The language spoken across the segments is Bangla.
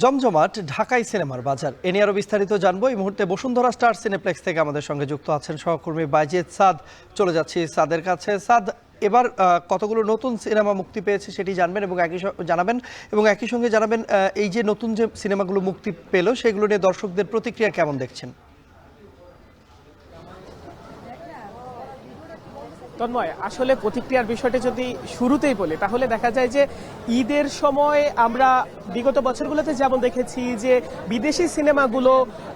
জমজমাট ঢাকাই সিনেমার বাজার এ নিয়ে আরো বিস্তারিত জানবো এই মুহূর্তে বসুন্ধরা স্টার সিনেপ্লেক্স থেকে আমাদের সঙ্গে যুক্ত আছেন সহকর্মী বাইজিদ সাদ। চলে যাচ্ছি সাদের কাছে। সাদ, এবার কতগুলো নতুন সিনেমা মুক্তি পেয়েছে সেটি জানবেন এবং একই সঙ্গে জানাবেন এই যে নতুন যে সিনেমাগুলো মুক্তি পেল সেগুলো নিয়ে দর্শকদের প্রতিক্রিয়া কেমন দেখছেন? তন্ময়, আসলে প্রতিক্রিয়ার বিষয়টা যদি শুরুতেই বলি তাহলে দেখা যায় যে ঈদের সময় আমরা বিগত বছরগুলোতে যেমন দেখেছি যে বিদেশি সিনেমাগুলো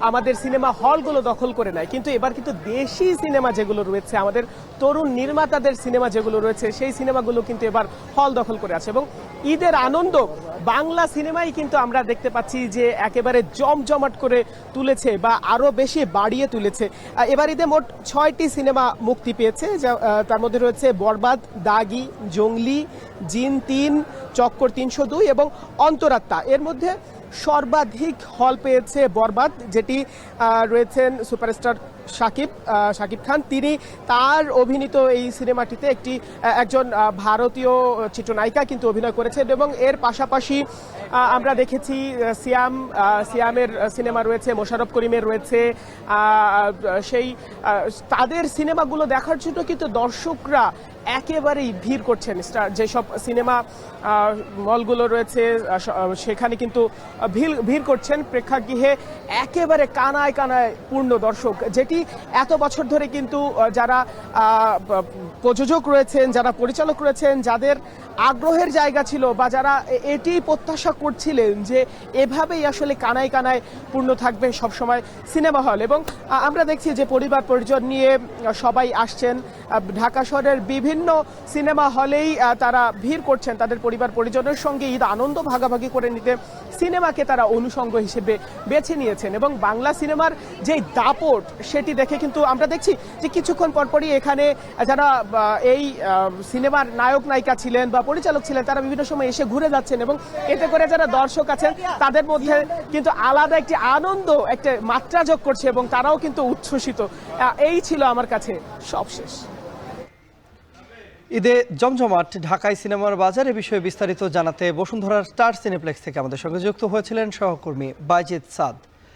আমাদের সিনেমা হলগুলো দখল করে নেয়, কিন্তু এবার কিন্তু দেশি সিনেমা যেগুলো রয়েছে, আমাদের তরুণ নির্মাতাদের সিনেমা যেগুলো রয়েছে সেই সিনেমাগুলো কিন্তু এবার হল দখল করে আছে এবং ঈদের আনন্দ বাংলা সিনেমাই কিন্তু আমরা দেখতে পাচ্ছি যে একেবারে জমজমাট করে তুলেছে বা আরো বেশি বাড়িয়ে তুলেছে। এবার ঈদে মোট 6টি সিনেমা মুক্তি পেয়েছে, তার মধ্যে রয়েছে বরবাদ, দাগি, জঙ্গলি, জিন 3, চক্কর 302 এবং অন্তরাত্মা। এর মধ্যে সর্বাধিক হল পেয়েছে বরবাদ, যেটি রয়েছেন সুপারস্টার শাকিব খান। তিনি তার অভিনীত এই সিনেমাটিতে একজন ভারতীয় চিত্রনায়িকা কিন্তু অভিনয় করেছেন এবং এর পাশাপাশি আমরা দেখেছি সিয়ামের সিনেমা রয়েছে, মোশাররফ করিমের রয়েছে। তাদের সিনেমাগুলো দেখার জন্য কিন্তু দর্শকরা একেবারেই ভিড় করছেন। যেসব সিনেমা মলগুলো রয়েছে সেখানে কিন্তু ভিড় করছেন প্রেক্ষাগৃহে একেবারে কানায় কানায় পূর্ণ দর্শক, যেটি এত বছর ধরে কিন্তু যারা প্রযোজক রয়েছেন, যারা পরিচালক রয়েছেন, যাদের আগ্রহের জায়গা ছিল বা যারা এটি প্রত্যাশা করছিলেন যে এভাবেই আসলে কানায় কানায় পূর্ণ থাকবে সবসময় সিনেমা হল। এবং আমরা দেখছি যে পরিবার পরিজন নিয়ে সবাই আসছেন ঢাকা শহরের বিভিন্ন সিনেমা হলেই তারা ভিড় করছেন তাদের পরিবার পরিজনের সঙ্গে ঈদ আনন্দ ভাগাভাগি করে নিতে সিনেমাকে তারা অনুষঙ্গ হিসেবে বেছে নিয়েছেন এবং বাংলা সিনেমার যে দাপট সেটি দেখে কিন্তু আমরা দেখছি যে কিছুক্ষণ পরপরই এখানে যারা এই সিনেমার নায়ক নায়িকা ছিলেন বা পরিচালক ছিলেন তারা বিভিন্ন সময় এসে ঘুরে যাচ্ছেন এবং এতে করে যারা দর্শক আছেন তাদের মধ্যে কিন্তু আলাদা একটি আনন্দ, একটা মাত্রা যোগ করছে এবং তারাও কিন্তু উচ্ছ্বসিত। এই ছিল আমার কাছে সবশেষ। ঈদে জমজমাট ঢাকাই সিনেমার বাজার এ বিষয়ে বিস্তারিত জানাতে বসুন্ধরা স্টার সিনেপ্লেক্স থেকে আমাদের সঙ্গে যুক্ত হয়েছিলেন সহকর্মী বাইজিদ সাদ।